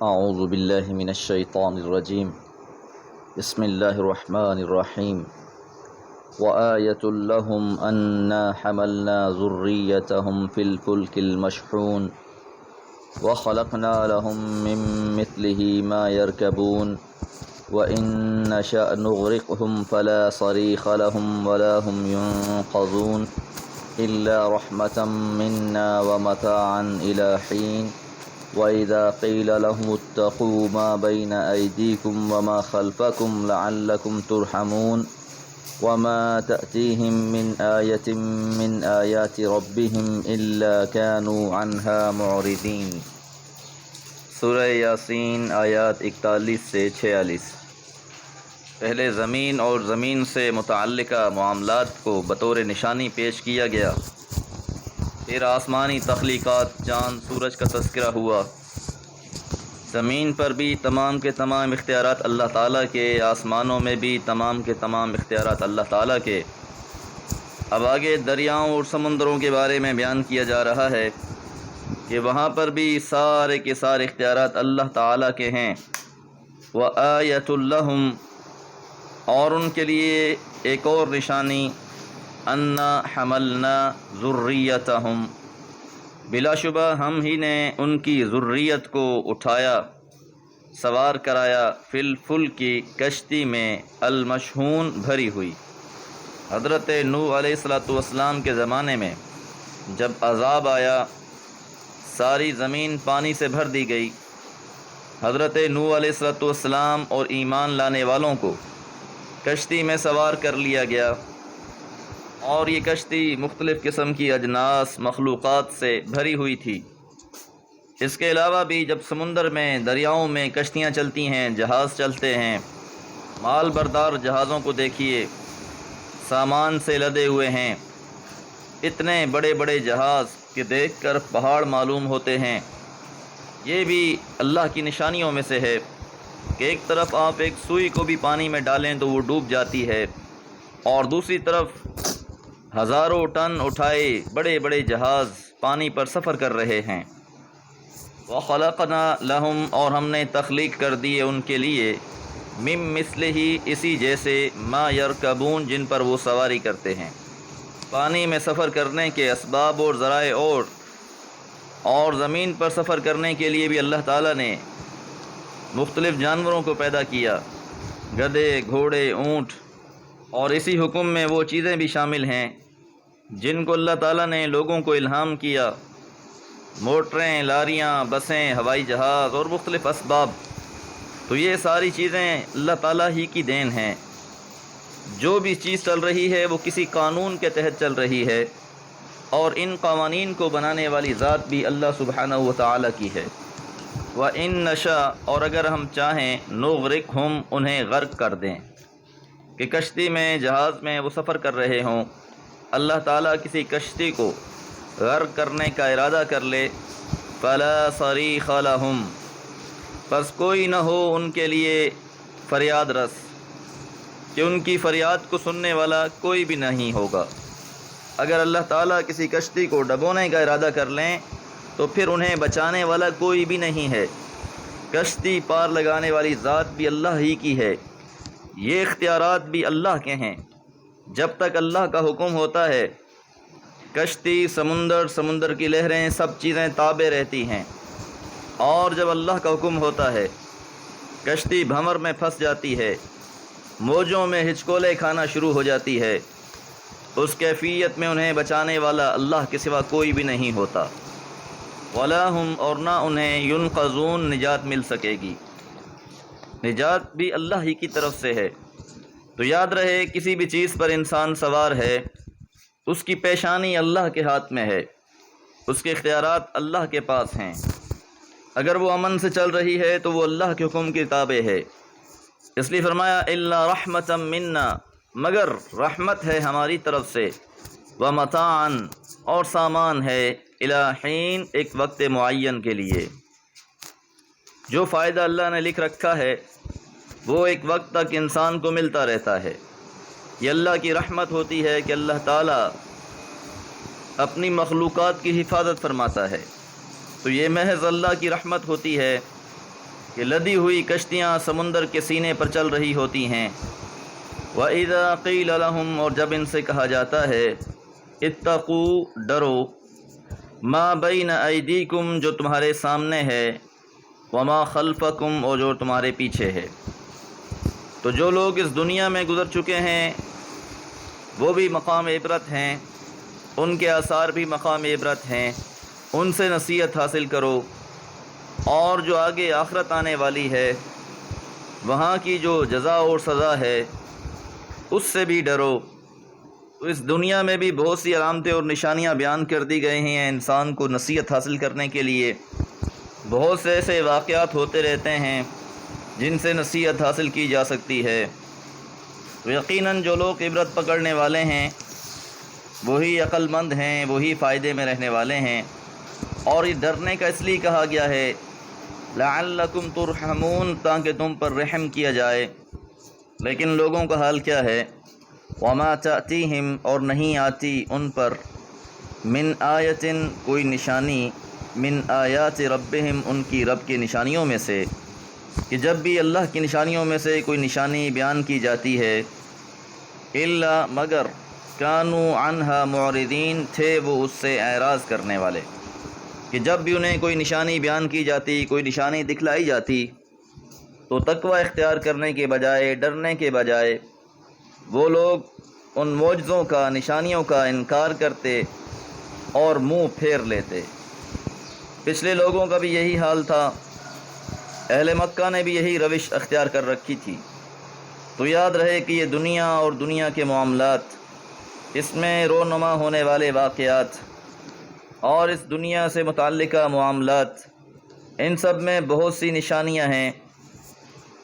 اعوذ باللہ من الشیطان الرجیم بسم اللہ الرحمن الرحیم وآیۃ لہم انا حملنا ذریتہم فی الفلک المشحون وخلقنا لہم من مثلہ ما یرکبون وإن نشأ نغرقهم فلا صریخ لہم ولا هم ينقذون إلا رحمة منا ومتاعا إلى حين وَإِذَا قِيلَ لَهُمُ اتَّقُوا مَا بَيْنَ أَيْدِيكُمْ وَمَا خَلْفَكُمْ لَعَلَّكُمْ تُرْحَمُونَ وَمَا تَأْتِيهِمْ مِنْ آيَةٍ مِنْ آيَاتِ رَبِّهِمْ إِلَّا كَانُوا عَنْهَا مُعْرِضِينَ۔ سورہ یاسین آیات 41 سے 46۔ پہلے زمین اور زمین سے متعلقہ معاملات کو بطور نشانی پیش کیا گیا، پھر آسمانی تخلیقات چاند سورج کا تذکرہ ہوا۔ زمین پر بھی تمام کے تمام اختیارات اللہ تعالیٰ کے، آسمانوں میں بھی تمام کے تمام اختیارات اللہ تعالیٰ کے۔ اب آگے دریاؤں اور سمندروں کے بارے میں بیان کیا جا رہا ہے کہ وہاں پر بھی سارے کے سارے اختیارات اللہ تعالیٰ کے ہیں۔ وَآیَةٌ لَهُمْ، اور ان کے لیے ایک اور نشانی، انا حملنا ذریتہم، بلا شبہ ہم ہی نے ان کی ذریت کو اٹھایا، سوار کرایا، فی الفلک کی کشتی میں، المشحون بھری ہوئی۔ حضرت نوح علیہ السلام کے زمانے میں جب عذاب آیا، ساری زمین پانی سے بھر دی گئی، حضرت نوح علیہ السلام اور ایمان لانے والوں کو کشتی میں سوار کر لیا گیا، اور یہ کشتی مختلف قسم کی اجناس مخلوقات سے بھری ہوئی تھی۔ اس کے علاوہ بھی جب سمندر میں، دریاؤں میں کشتیاں چلتی ہیں، جہاز چلتے ہیں، مال بردار جہازوں کو دیکھیے، سامان سے لدے ہوئے ہیں، اتنے بڑے بڑے جہاز کہ دیکھ کر پہاڑ معلوم ہوتے ہیں۔ یہ بھی اللہ کی نشانیوں میں سے ہے کہ ایک طرف آپ ایک سوئی کو بھی پانی میں ڈالیں تو وہ ڈوب جاتی ہے، اور دوسری طرف ہزاروں ٹن اٹھائے بڑے بڑے جہاز پانی پر سفر کر رہے ہیں۔ وَخَلَقْنَا لَهُمْ، اور ہم نے تخلیق کر دیے ان کے لیے، مِن مِثْلِهِ، اسی جیسے، ما یرکبون، جن پر وہ سواری کرتے ہیں۔ پانی میں سفر کرنے کے اسباب اور ذرائع اور زمین پر سفر کرنے کے لیے بھی اللہ تعالیٰ نے مختلف جانوروں کو پیدا کیا، گدھے، گھوڑے، اونٹ، اور اسی حکم میں وہ چیزیں بھی شامل ہیں جن کو اللہ تعالیٰ نے لوگوں کو الہام کیا، موٹریں، لاریاں، بسیں، ہوائی جہاز اور مختلف اسباب۔ تو یہ ساری چیزیں اللہ تعالیٰ ہی کی دین ہیں۔ جو بھی چیز چل رہی ہے وہ کسی قانون کے تحت چل رہی ہے، اور ان قوانین کو بنانے والی ذات بھی اللہ سبحانہ و تعالیٰ کی ہے۔ وَإِن نَشَأْ، اور اگر ہم چاہیں، نُغْرِقْهُمْ، انہیں غرق کر دیں، کہ کشتی میں، جہاز میں وہ سفر کر رہے ہوں، اللہ تعالیٰ کسی کشتی کو غرق کرنے کا ارادہ کر لے، فَلَا صَرِيخَ لَهُمْ، پس کوئی نہ ہو ان کے لیے فریاد رس، کہ ان کی فریاد کو سننے والا کوئی بھی نہیں ہوگا۔ اگر اللہ تعالیٰ کسی کشتی کو ڈبونے کا ارادہ کر لیں تو پھر انہیں بچانے والا کوئی بھی نہیں ہے۔ کشتی پار لگانے والی ذات بھی اللہ ہی کی ہے، یہ اختیارات بھی اللہ کے ہیں۔ جب تک اللہ کا حکم ہوتا ہے، کشتی، سمندر کی لہریں، سب چیزیں تابع رہتی ہیں، اور جب اللہ کا حکم ہوتا ہے، کشتی بھنور میں پھنس جاتی ہے، موجوں میں ہچکولے کھانا شروع ہو جاتی ہے، اس کیفیت میں انہیں بچانے والا اللہ کے سوا کوئی بھی نہیں ہوتا۔ وَلَا هُمْ، اور نہ انہیں، يُنْقَذُونَ، نجات مل سکے گی۔ نجات بھی اللہ ہی کی طرف سے ہے۔ تو یاد رہے، کسی بھی چیز پر انسان سوار ہے، اس کی پیشانی اللہ کے ہاتھ میں ہے، اس کے اختیارات اللہ کے پاس ہیں۔ اگر وہ امن سے چل رہی ہے تو وہ اللہ کے حکم کی تابع ہے۔ اس لیے فرمایا، إِلَّا رَحْمَةً مِنَّا، مگر رحمت ہے ہماری طرف سے، وَمَتَاعًا، اور سامان ہے، إِلَى حِين، ایک وقت معین کے لیے۔ جو فائدہ اللہ نے لکھ رکھا ہے وہ ایک وقت تک انسان کو ملتا رہتا ہے۔ یہ اللہ کی رحمت ہوتی ہے کہ اللہ تعالیٰ اپنی مخلوقات کی حفاظت فرماتا ہے۔ تو یہ محض اللہ کی رحمت ہوتی ہے کہ لدی ہوئی کشتیاں سمندر کے سینے پر چل رہی ہوتی ہیں۔ وَإِذَا قِيلَ لَهُمْ، اور جب ان سے کہا جاتا ہے اتقوا، ڈرو، ما بین ایدیکم، جو تمہارے سامنے ہے، وما خلفکم، اور جو تمہارے پیچھے ہے۔ تو جو لوگ اس دنیا میں گزر چکے ہیں وہ بھی مقام عبرت ہیں، ان کے آثار بھی مقام عبرت ہیں، ان سے نصیحت حاصل کرو، اور جو آگے آخرت آنے والی ہے وہاں کی جو جزا اور سزا ہے اس سے بھی ڈرو۔ تو اس دنیا میں بھی بہت سی علامتیں اور نشانیاں بیان کر دی گئی ہیں انسان کو نصیحت حاصل کرنے کے لیے۔ بہت سے ایسے واقعات ہوتے رہتے ہیں جن سے نصیحت حاصل کی جا سکتی ہے۔ تو یقیناً جو لوگ عبرت پکڑنے والے ہیں وہی عقل مند ہیں، وہی فائدے میں رہنے والے ہیں۔ اور یہ ڈرنے کا اس لیے کہا گیا ہے لعلکم ترحمون، تاکہ تم پر رحم کیا جائے۔ لیکن لوگوں کا حال کیا ہے؟ وما تأتیہم، اور نہیں آتی ان پر، من آیت، کوئی نشانی، من آیات ربہم، ان کی رب کی نشانیوں میں سے، کہ جب بھی اللہ کی نشانیوں میں سے کوئی نشانی بیان کی جاتی ہے، الا، مگر، کانوا عنہا معرضین، تھے وہ اس سے اعراض کرنے والے۔ کہ جب بھی انہیں کوئی نشانی بیان کی جاتی، کوئی نشانی دکھلائی جاتی، تو تقوی اختیار کرنے کے بجائے، ڈرنے کے بجائے، وہ لوگ ان معجزوں کا، نشانیوں کا انکار کرتے اور منہ پھیر لیتے۔ پچھلے لوگوں کا بھی یہی حال تھا، اہل مکہ نے بھی یہی روش اختیار کر رکھی تھی۔ تو یاد رہے کہ یہ دنیا اور دنیا کے معاملات، اس میں رونما ہونے والے واقعات اور اس دنیا سے متعلقہ معاملات، ان سب میں بہت سی نشانیاں ہیں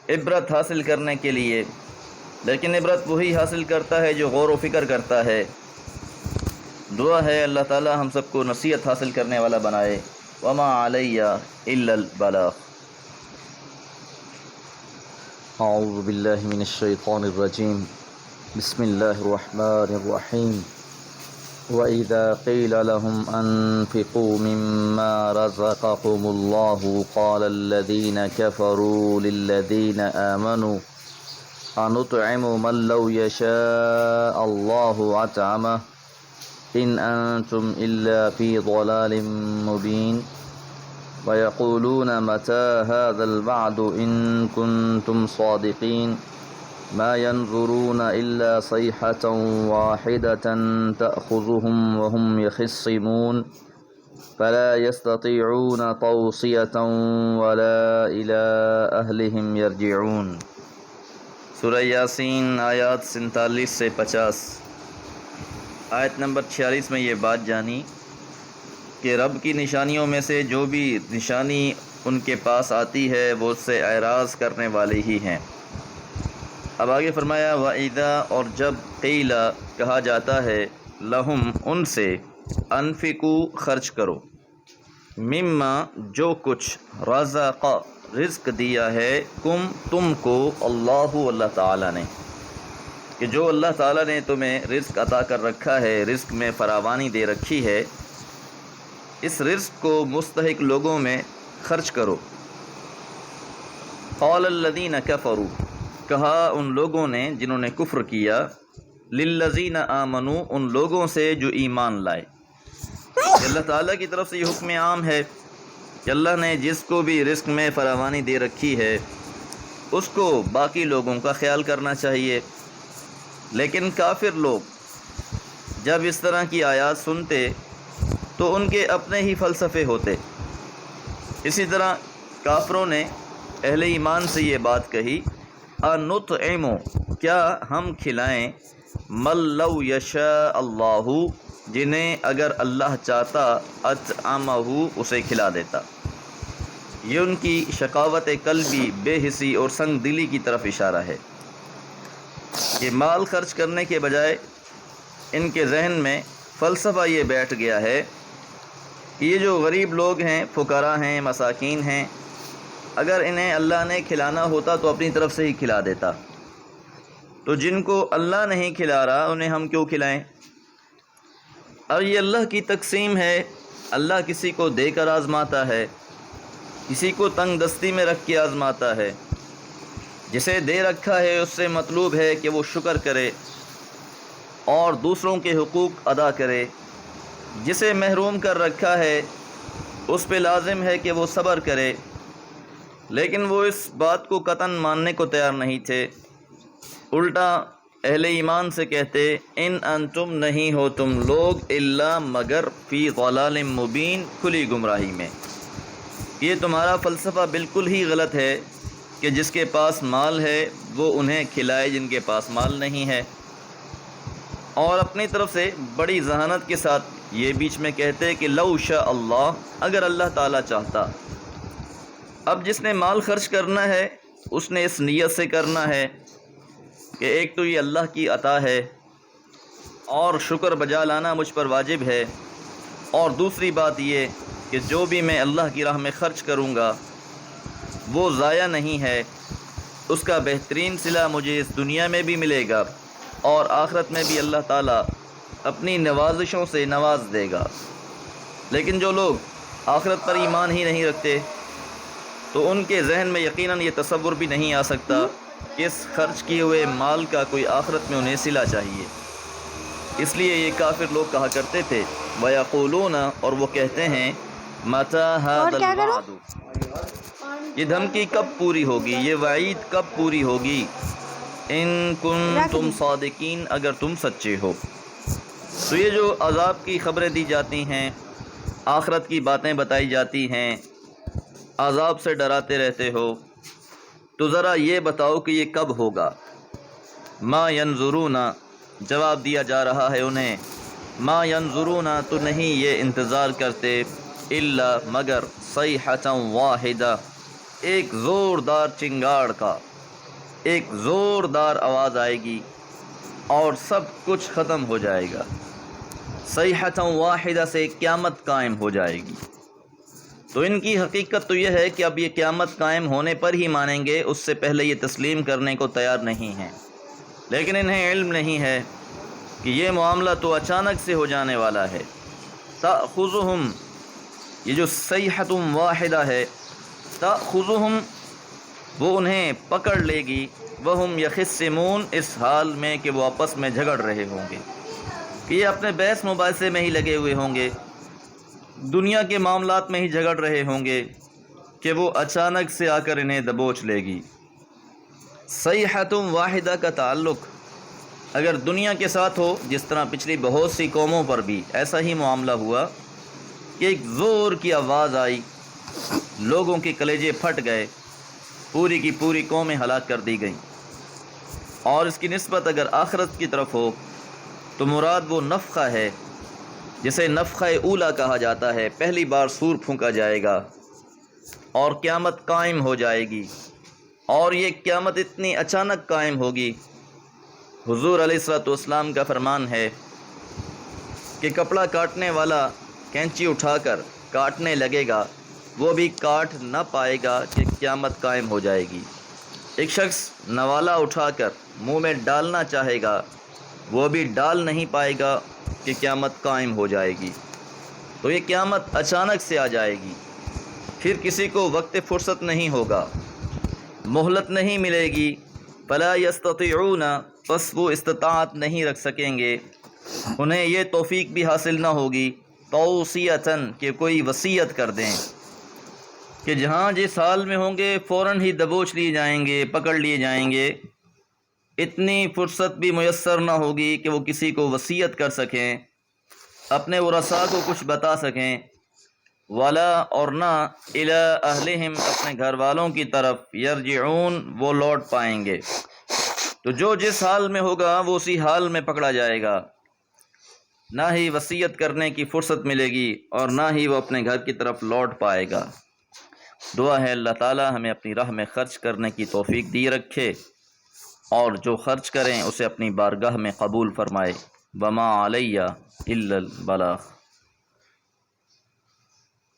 عبرت حاصل کرنے کے لیے۔ لیکن عبرت وہی حاصل کرتا ہے جو غور و فکر کرتا ہے۔ دعا ہے اللہ تعالی ہم سب کو نصیحت حاصل کرنے والا بنائے۔ وما علی الا البلاغ۔ اعوذ باللہ من الشیطان الرجیم، بسم اللہ الرحمن الرحیم۔ وَإِذَا قِيلَ لَهُمْ أَنفِقُوا مِمَّا رَزَقَكُمُ اللَّهُ قَالَ الَّذِينَ كَفَرُوا لِلَّذِينَ آمَنُوا أَنُطْعِمُ مَن لَّوْ يَشَاءُ اللَّهُ أَطْعَمَهُ إِنْ أَنْتُمْ إِلَّا فِي ضَلَالٍ مُّبِينٍ وَيَقُولُونَ مَتَىٰ هَٰذَا الْوَعْدُ إِن كُنتُمْ صَادِقِينَ ما ينظرون إلا صيحة واحدة تأخذهم وهم يخصمون فلا يستطيعون توصية ولا إلى أهلهم يرجعون۔ سورہ یاسین آیات 47 سے 50۔ آیت نمبر 46 میں یہ بات جانی کہ رب کی نشانیوں میں سے جو بھی نشانی ان کے پاس آتی ہے وہ اس سے اعراض کرنے والے ہی ہیں۔ اب آگے فرمایا وَإِذَا، اور جب، قیل، کہا جاتا ہے، لہم، ان سے، انفقوا، خرچ کرو، مما، جو کچھ، رزق، رزق دیا ہے، کم، تم کو، اللہ تعالیٰ نے، کہ جو اللہ تعالیٰ نے تمہیں رزق عطا کر رکھا ہے، رزق میں فراوانی دے رکھی ہے، اس رزق کو مستحق لوگوں میں خرچ کرو۔ قال الذین کفروا، کہا ان لوگوں نے جنہوں نے کفر کیا، للذین آمنوا، ان لوگوں سے جو ایمان لائے۔ کہ اللہ تعالیٰ کی طرف سے یہ حکم عام ہے کہ اللہ نے جس کو بھی رزق میں فراوانی دے رکھی ہے اس کو باقی لوگوں کا خیال کرنا چاہیے۔ لیکن کافر لوگ جب اس طرح کی آیات سنتے تو ان کے اپنے ہی فلسفے ہوتے۔ اسی طرح کافروں نے اہل ایمان سے یہ بات کہی، انطعم، کیا ہم کھلائیں، من لو یشاء اللہ، جنہیں اگر اللہ چاہتا، اطعمہ، اسے کھلا دیتا۔ یہ ان کی شقاوت قلبی، بے حسی اور سنگ دلی کی طرف اشارہ ہے کہ مال خرچ کرنے کے بجائے ان کے ذہن میں فلسفہ یہ بیٹھ گیا ہے کہ یہ جو غریب لوگ ہیں، فقراء ہیں، مساکین ہیں، اگر انہیں اللہ نے کھلانا ہوتا تو اپنی طرف سے ہی کھلا دیتا، تو جن کو اللہ نہیں کھلا رہا انہیں ہم کیوں کھلائیں؟ اور یہ اللہ کی تقسیم ہے، اللہ کسی کو دے کر آزماتا ہے۔ کسی کو تنگ دستی میں رکھ کے آزماتا ہے، جسے دے رکھا ہے اس سے مطلوب ہے کہ وہ شکر کرے اور دوسروں کے حقوق ادا کرے، جسے محروم کر رکھا ہے اس پہ لازم ہے کہ وہ صبر کرے، لیکن وہ اس بات کو قطعاً ماننے کو تیار نہیں تھے۔ الٹا اہل ایمان سے کہتے ان انتم نہیں ہو تم لوگ الا مگر فی ضلال مبین، کھلی گمراہی میں۔ یہ تمہارا فلسفہ بالکل ہی غلط ہے کہ جس کے پاس مال ہے وہ انہیں کھلائے جن کے پاس مال نہیں ہے، اور اپنی طرف سے بڑی ذہانت کے ساتھ یہ بیچ میں کہتے کہ لو شاء اللہ، اگر اللہ تعالیٰ چاہتا۔ اب جس نے مال خرچ کرنا ہے اس نے اس نیت سے کرنا ہے کہ ایک تو یہ اللہ کی عطا ہے اور شکر بجا لانا مجھ پر واجب ہے، اور دوسری بات یہ کہ جو بھی میں اللہ کی راہ میں خرچ کروں گا وہ ضائع نہیں ہے، اس کا بہترین صلہ مجھے اس دنیا میں بھی ملے گا اور آخرت میں بھی اللہ تعالیٰ اپنی نوازشوں سے نواز دے گا۔ لیکن جو لوگ آخرت پر ایمان ہی نہیں رکھتے تو ان کے ذہن میں یقیناً یہ تصور بھی نہیں آ سکتا کہ اس خرچ کیے ہوئے مال کا کوئی آخرت میں انہیں صلہ چاہیے۔ اس لیے یہ کافر لوگ کہا کرتے تھے وَيَقُولُونَ، اور وہ کہتے ہیں مَتَى هَذَا الْوَعْدُ، یہ دھمکی کب پوری ہوگی، یہ وعید کب پوری ہوگی، ان کنتم صادقین، اگر تم سچے ہو۔ تو یہ جو عذاب کی خبریں دی جاتی ہیں، آخرت کی باتیں بتائی جاتی ہیں، عذاب سے ڈراتے رہتے ہو، تو ذرا یہ بتاؤ کہ یہ کب ہوگا۔ ما ینظرون، جواب دیا جا رہا ہے انہیں، ما ینظرون، تو نہیں یہ انتظار کرتے، الا مگر صیحۃ واحدہ، ایک زوردار چنگاڑ کا، ایک زوردار آواز آئے گی اور سب کچھ ختم ہو جائے گا۔ صیحۃ واحدہ سے قیامت قائم ہو جائے گی۔ تو ان کی حقیقت تو یہ ہے کہ اب یہ قیامت قائم ہونے پر ہی مانیں گے، اس سے پہلے یہ تسلیم کرنے کو تیار نہیں ہیں، لیکن انہیں علم نہیں ہے کہ یہ معاملہ تو اچانک سے ہو جانے والا ہے۔ تأخذہم، یہ جو صیحۃ واحدہ ہے، تأخذہم، وہ انہیں پکڑ لے گی، وہم یخصمون، اس حال میں کہ وہ آپس میں جھگڑ رہے ہوں گے، کہ یہ اپنے بحث مباحثے میں ہی لگے ہوئے ہوں گے، دنیا کے معاملات میں ہی جھگڑ رہے ہوں گے کہ وہ اچانک سے آ کر انہیں دبوچ لے گی۔ صیحۃ واحدہ کا تعلق اگر دنیا کے ساتھ ہو، جس طرح پچھلی بہت سی قوموں پر بھی ایسا ہی معاملہ ہوا کہ ایک زور کی آواز آئی، لوگوں کے کلیجے پھٹ گئے، پوری کی پوری قومیں ہلاک کر دی گئیں۔ اور اس کی نسبت اگر آخرت کی طرف ہو تو مراد وہ نفخہ ہے جسے نفخہ اولا کہا جاتا ہے، پہلی بار سور پھونکا جائے گا اور قیامت قائم ہو جائے گی، اور یہ قیامت اتنی اچانک قائم ہوگی۔ حضور علیہ الصلوۃ والسلام کا فرمان ہے کہ کپڑا کاٹنے والا کینچی اٹھا کر کاٹنے لگے گا، وہ بھی کاٹ نہ پائے گا کہ قیامت قائم ہو جائے گی۔ ایک شخص نوالا اٹھا کر منہ میں ڈالنا چاہے گا، وہ بھی ڈال نہیں پائے گا کہ قیامت قائم ہو جائے گی۔ تو یہ قیامت اچانک سے آ جائے گی، پھر کسی کو وقت فرصت نہیں ہوگا، مہلت نہیں ملے گی، فلا یستطیعون، پس وہ استطاعت نہیں رکھ سکیں گے، انہیں یہ توفیق بھی حاصل نہ ہوگی توصیۃً، کہ کوئی وصیت کر دیں کہ جہاں جس حال میں ہوں گے فوراً ہی دبوچ لیے جائیں گے، پکڑ لیے جائیں گے، اتنی فرصت بھی میسر نہ ہوگی کہ وہ کسی کو وصیت کر سکیں، اپنے ورثاء کو کچھ بتا سکیں، ولا، اور نہ الی اہلہم، اپنے گھر والوں کی طرف، یرجعون، وہ لوٹ پائیں گے۔ تو جو جس حال میں ہوگا وہ اسی حال میں پکڑا جائے گا، نہ ہی وصیت کرنے کی فرصت ملے گی اور نہ ہی وہ اپنے گھر کی طرف لوٹ پائے گا۔ دعا ہے اللہ تعالی ہمیں اپنی راہ میں خرچ کرنے کی توفیق دی رکھے، اور جو خرچ کریں اسے اپنی بارگاہ میں قبول فرمائے۔ وما علیہ الا البلاغ۔